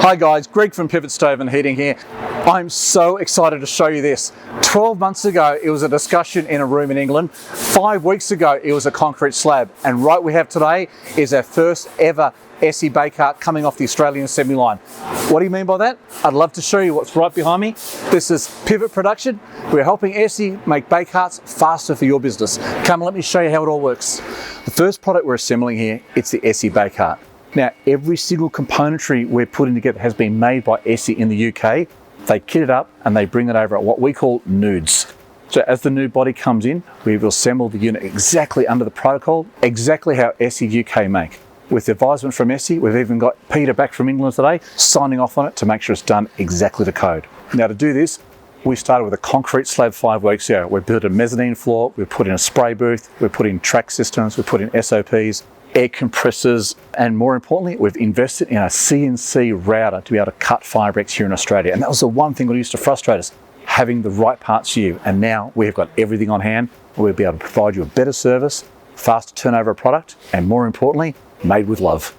Hi guys, Greg from Pivot Stove and Heating here. I'm so excited to show you this. 12 months ago, it was a discussion in a room in England. 5 weeks ago, it was a concrete slab. And right we have today is our first ever ESSE Bakeheart coming off the Australian assembly line. What do you mean by that? I'd love to show you what's right behind me. This is Pivot Production. We're helping ESSE make Bakehearts faster for your business. Come, let me show you how it all works. The first product we're assembling here, it's the ESSE Bakeheart. Now, every single componentry we're putting together has been made by ESSE in the UK. They kit it up and they bring it over at what we call nudes. So as the nude body comes in, we will assemble the unit exactly under the protocol, exactly how ESSE UK make. With the advisement from ESSE, we've even got Peter back from England today, signing off on it to make sure it's done exactly to code. Now to do this, we started with a concrete slab 5 weeks ago. We built a mezzanine floor, we put in a spray booth, we put in track systems, we put in SOPs, air compressors, and more importantly, we've invested in a CNC router to be able to cut Fibrex here in Australia. And that was the one thing that used to frustrate us, having the right parts for you. And now we've got everything on hand. We'll be able to provide you a better service, faster turnover of product, and more importantly, made with love.